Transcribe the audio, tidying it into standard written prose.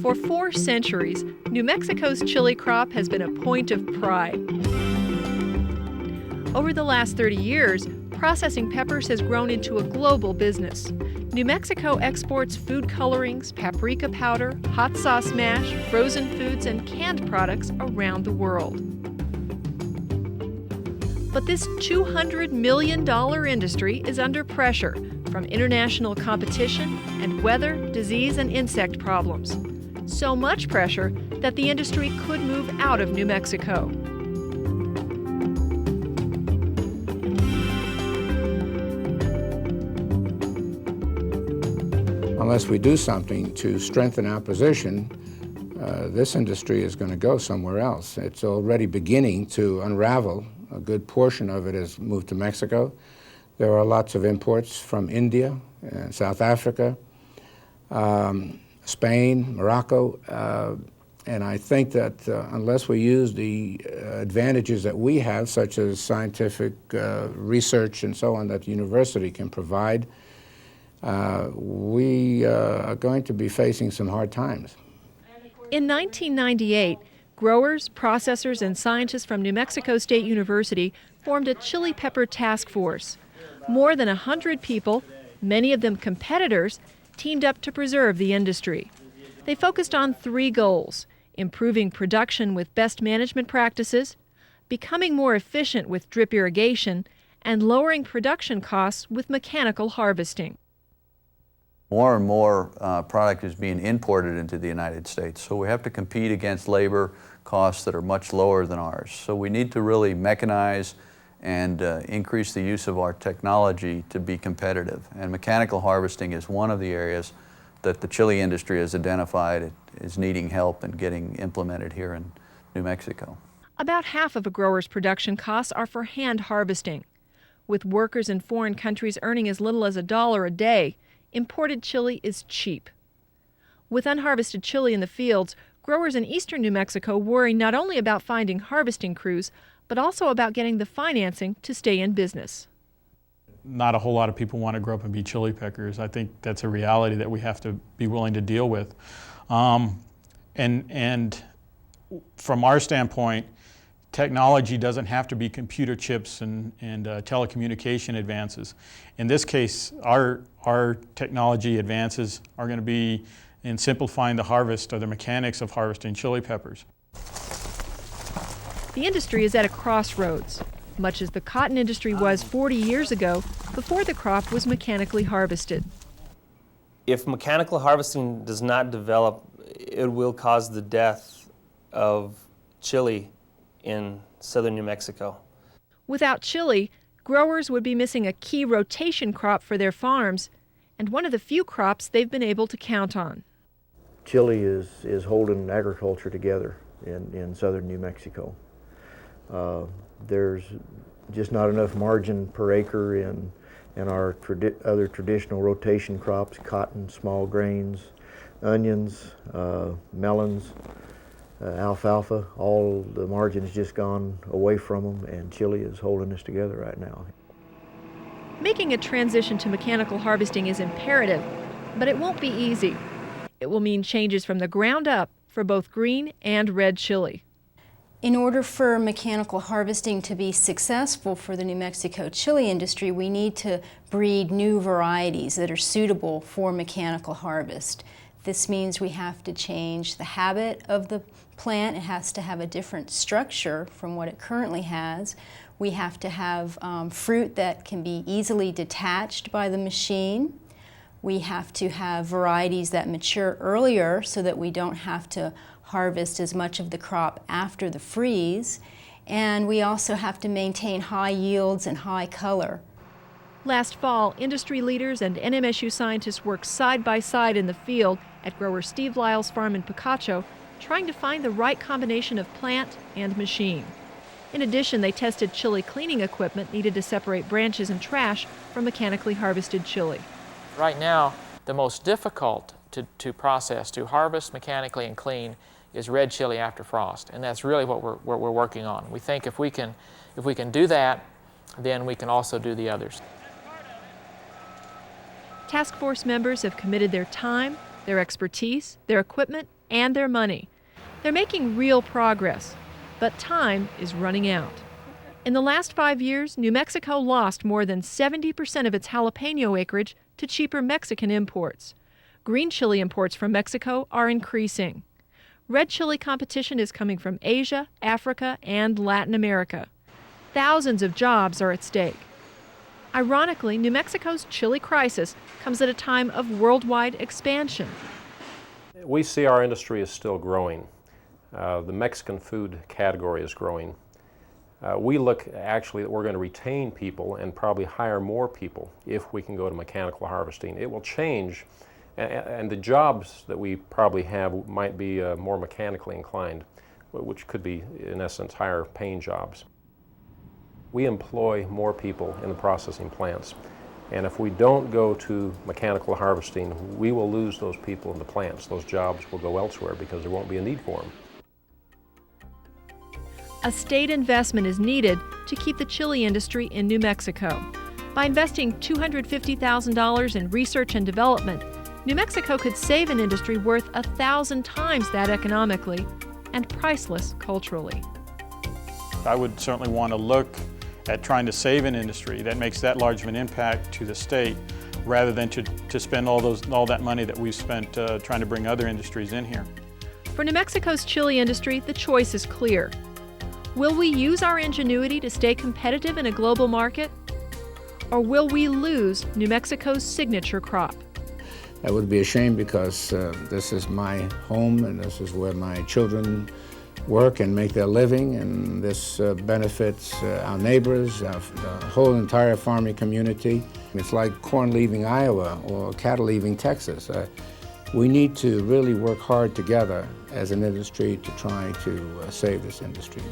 For 4 centuries, New Mexico's chili crop has been a point of pride. Over the last 30 years, processing peppers has grown into a global business. New Mexico exports food colorings, paprika powder, hot sauce mash, frozen foods, and canned products around the world. But this $200 million industry is under pressure from international competition and weather, disease, and insect problems. So much pressure that the industry could move out of New Mexico. Unless we do something to strengthen our position, this industry is going to go somewhere else. It's already beginning to unravel. A good portion of it has moved to Mexico. There are lots of imports from India and South Africa, Spain, Morocco, and I think that unless we use the advantages that we have, such as scientific research and so on that the university can provide, we are going to be facing some hard times. In 1998, growers, processors, and scientists from New Mexico State University formed a chili pepper task force. More than 100 people, many of them competitors, teamed up to preserve the industry. They focused on 3 goals: improving production with best management practices, becoming more efficient with drip irrigation, and lowering production costs with mechanical harvesting. More and more product is being imported into the United States, so we have to compete against labor costs that are much lower than ours. So we need to really mechanize and increase the use of our technology to be competitive. And mechanical harvesting is one of the areas that the chili industry has identified is needing help and getting implemented here in New Mexico. About half of a grower's production costs are for hand harvesting. With workers in foreign countries earning as little as $1 a day, imported chili is cheap. With unharvested chili in the fields, growers in eastern New Mexico worry not only about finding harvesting crews, but also about getting the financing to stay in business. Not a whole lot of people want to grow up and be chili pickers. I think that's a reality that we have to be willing to deal with. And from our standpoint, technology doesn't have to be computer chips and telecommunication advances. In this case, our technology advances are going to be in simplifying the harvest or the mechanics of harvesting chili peppers. The industry is at a crossroads, much as the cotton industry was 40 years ago, before the crop was mechanically harvested. If mechanical harvesting does not develop, it will cause the death of chili in southern New Mexico. Without chili, growers would be missing a key rotation crop for their farms, and one of the few crops they've been able to count on. Chili is holding agriculture together in southern New Mexico. There's just not enough margin per acre in our other traditional rotation crops: cotton, small grains, onions, melons, alfalfa. All the margin has just gone away from them, and chili is holding us together right now. Making a transition to mechanical harvesting is imperative, but it won't be easy. It will mean changes from the ground up for both green and red chili. In order for mechanical harvesting to be successful for the New Mexico chili industry, we need to breed new varieties that are suitable for mechanical harvest. This means we have to change the habit of the plant. It has to have a different structure from what it currently has. We have to have fruit that can be easily detached by the machine. We have to have varieties that mature earlier so that we don't have to harvest as much of the crop after the freeze. And we also have to maintain high yields and high color. Last fall, industry leaders and NMSU scientists worked side by side in the field at grower Steve Lyle's farm in Picacho, trying to find the right combination of plant and machine. In addition, they tested chili cleaning equipment needed to separate branches and trash from mechanically harvested chili. Right now, the most difficult to process, to harvest mechanically and clean, is red chili after frost, and that's really what we're working on. We think if we can do that, then we can also do the others. Task force members have committed their time, their expertise, their equipment, and their money. They're making real progress, but time is running out. In the last 5 years, New Mexico lost more than 70% of its jalapeno acreage to cheaper Mexican imports. Green chili imports from Mexico are increasing. Red chili competition is coming from Asia, Africa, and Latin America. Thousands of jobs are at stake. Ironically, New Mexico's chili crisis comes at a time of worldwide expansion. We see our industry is still growing. The Mexican food category is growing. We look actually that we're going to retain people and probably hire more people if we can go to mechanical harvesting. It will change, and the jobs that we probably have might be more mechanically inclined, which could be, in essence, higher paying jobs. We employ more people in the processing plants, and if we don't go to mechanical harvesting, we will lose those people in the plants. Those jobs will go elsewhere because there won't be a need for them. A state investment is needed to keep the chili industry in New Mexico. By investing $250,000 in research and development, New Mexico could save an industry worth 1,000 times that economically and priceless culturally. I would certainly want to look at trying to save an industry that makes that large of an impact to the state, rather than to spend all that money that we've spent trying to bring other industries in here. For New Mexico's chili industry, the choice is clear. Will we use our ingenuity to stay competitive in a global market? Or will we lose New Mexico's signature crop? That would be a shame, because this is my home and this is where my children work and make their living, and this benefits our neighbors, the whole entire farming community. It's like corn leaving Iowa or cattle leaving Texas. We need to really work hard together as an industry to try to save this industry.